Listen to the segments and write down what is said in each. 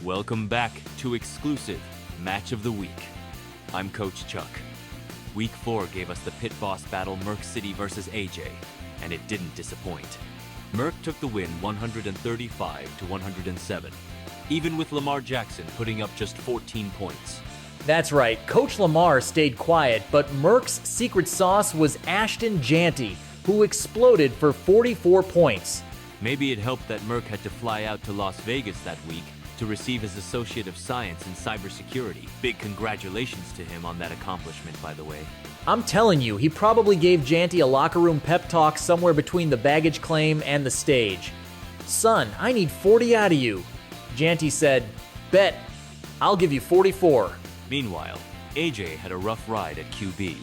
Welcome back to exclusive Match of the Week. I'm Coach Chuck. Week 4 gave us the pit boss battle MurkCity versus AJ, and it didn't disappoint. Murk took the win 135-107, even with Lamar Jackson putting up just 14 points. That's right, Coach Lamar stayed quiet, but Murk's secret sauce was Ashton Janty, who exploded for 44 points. Maybe it helped that Murk had to fly out to Las Vegas that week to receive his Associate of Science in Cybersecurity. Big congratulations to him on that accomplishment, by the way. I'm telling you, he probably gave Janty a locker room pep talk somewhere between the baggage claim and the stage. "Son, I need 40 out of you." Janty said, "Bet, I'll give you 44. Meanwhile, AJ had a rough ride at QB.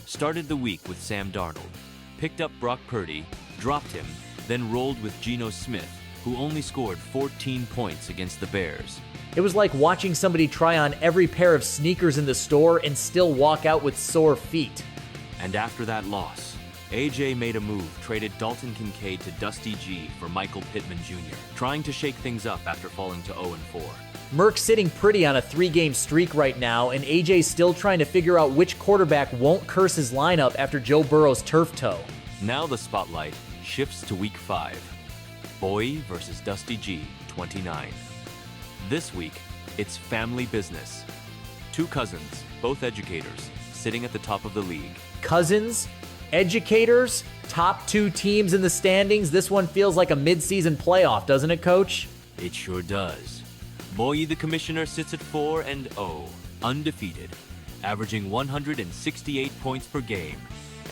Started the week with Sam Darnold, picked up Brock Purdy, dropped him, then rolled with Geno Smith, who only scored 14 points against the Bears. It was like watching somebody try on every pair of sneakers in the store and still walk out with sore feet. And after that loss, AJ made a move, traded Dalton Kincaid to Dusty G for Michael Pittman Jr., trying to shake things up after falling to 0-4. Murk's sitting pretty on a 3-game streak right now, and AJ's still trying to figure out which quarterback won't curse his lineup after Joe Burrow's turf toe. Now the spotlight shifts to Week 5. Boy versus Dusty G, 29. This week, it's family business. Two cousins, both educators, sitting at the top of the league. Cousins? Educators? Top 2 teams in the standings? This one feels like a mid-season playoff, doesn't it, Coach? It sure does. Boy the Commissioner sits at 4-0, undefeated, averaging 168 points per game,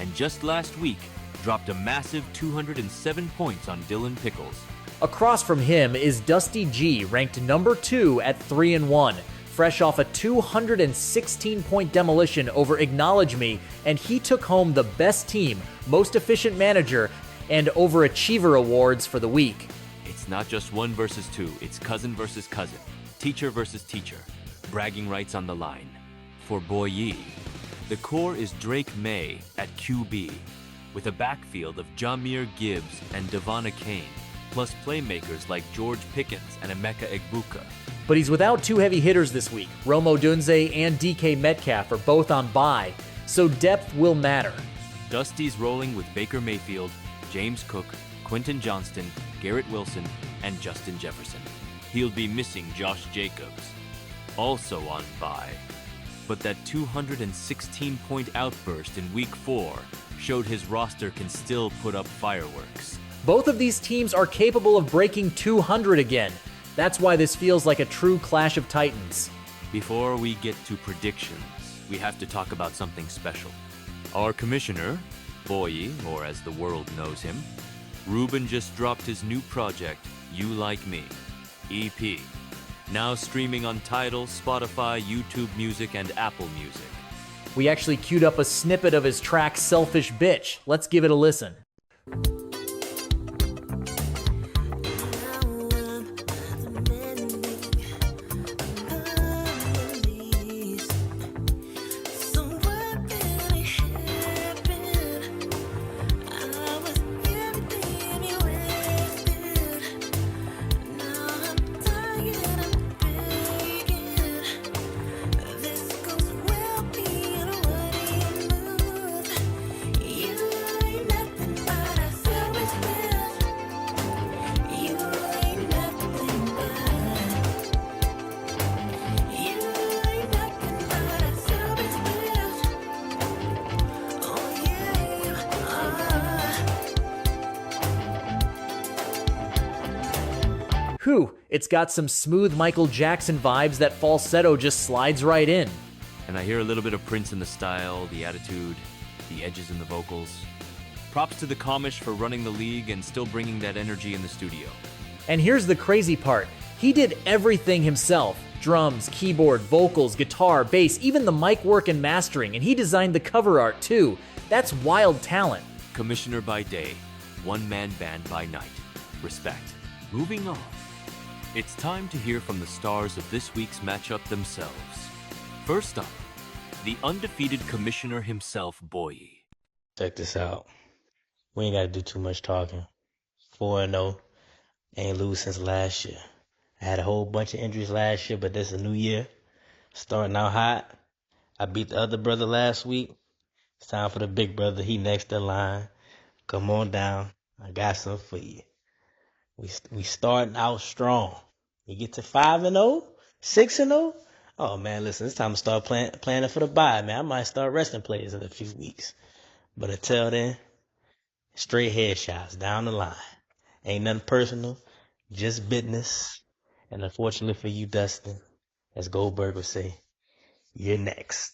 and just last week, dropped a massive 207 points on Dylan Pickles. Across from him is Dusty G, ranked number 2 at 3-1, fresh off a 216-point demolition over Acknowledge Me, and he took home the best team, most efficient manager, and overachiever awards for the week. It's not just 1 versus 2, it's cousin versus cousin, teacher versus teacher, bragging rights on the line. For Boye, the core is Drake May at QB, with a backfield of Jahmyr Gibbs and Devonna Kane, plus playmakers like George Pickens and Emeka Egbuka. But he's without 2 heavy hitters this week. Rome Odunze and DK Metcalf are both on bye, so depth will matter. Dusty's rolling with Baker Mayfield, James Cook, Quentin Johnston, Garrett Wilson, and Justin Jefferson. He'll be missing Josh Jacobs, also on bye. But that 216-point outburst in Week 4 showed his roster can still put up fireworks. Both of these teams are capable of breaking 200 again. That's why this feels like a true clash of titans. Before we get to predictions, we have to talk about something special. Our commissioner, Boye, or as the world knows him, Ruben just dropped his new project, You Like Me, EP. Now streaming on Tidal, Spotify, YouTube Music, and Apple Music. We actually queued up a snippet of his track Selfish Bitch. Let's give it a listen. Whew, it's got some smooth Michael Jackson vibes. That falsetto just slides right in. And I hear a little bit of Prince in the style, the attitude, the edges in the vocals. Props to the Comish for running the league and still bringing that energy in the studio. And here's the crazy part. He did everything himself. Drums, keyboard, vocals, guitar, bass, even the mic work and mastering, and he designed the cover art too. That's wild talent. Commissioner by day, one-man band by night. Respect. Moving on. It's time to hear from the stars of this week's matchup themselves. First up, the undefeated commissioner himself, Boye. Check this out. We ain't got to do too much talking. 4-0. Ain't lose since last year. I had a whole bunch of injuries last year, but this is a new year. Starting out hot. I beat the other brother last week. It's time for the big brother. He next in line. Come on down. I got something for you. We starting out strong. You get to 5-0, 6-0. Oh man, listen, it's time to start planning for the bye, man. I might start resting players in a few weeks. But until then, straight headshots down the line. Ain't nothing personal, just business. And unfortunately for you, Dustin, as Goldberg would say, you're next.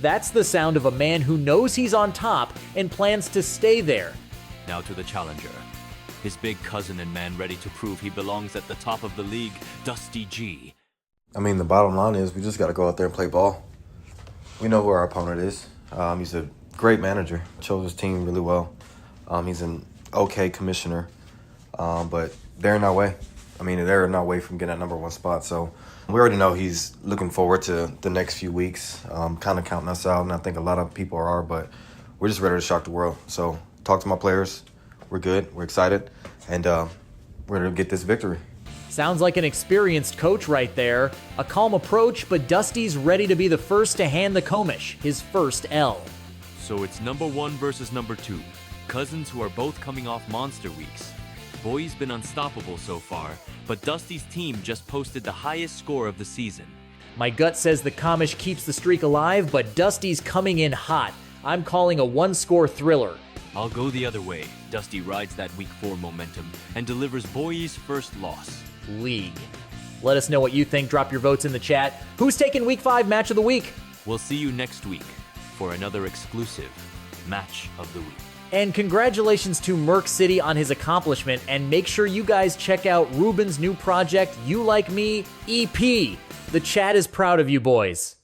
That's the sound of a man who knows he's on top and plans to stay there. Now to the challenger. His big cousin and man ready to prove he belongs at the top of the league, Dusty G. I mean, the bottom line is we just got to go out there and play ball. We know who our opponent is. He's a great manager, chose his team really well. He's an okay commissioner, but they're in our way. I mean, they're in our way from getting that #1 spot. So we already know he's looking forward to the next few weeks, kind of counting us out, and I think a lot of people are, but we're just ready to shock the world. So talk to my players. We're good. We're excited, and we're going to get this victory. Sounds like an experienced coach right there. A calm approach, but Dusty's ready to be the first to hand the Comish his first L. So it's #1 versus #2. Cousins who are both coming off monster weeks. Boy's been unstoppable so far, but Dusty's team just posted the highest score of the season. My gut says the Comish keeps the streak alive, but Dusty's coming in hot. I'm calling a one-score thriller. I'll go the other way. Dusty rides that Week 4 momentum and delivers Boy's first loss. League. Let us know what you think. Drop your votes in the chat. Who's taking Week 5 Match of the Week? We'll see you next week for another exclusive Match of the Week. And congratulations to MurkCity on his accomplishment, and make sure you guys check out Ruben's new project, You Like Me EP. The chat is proud of you boys.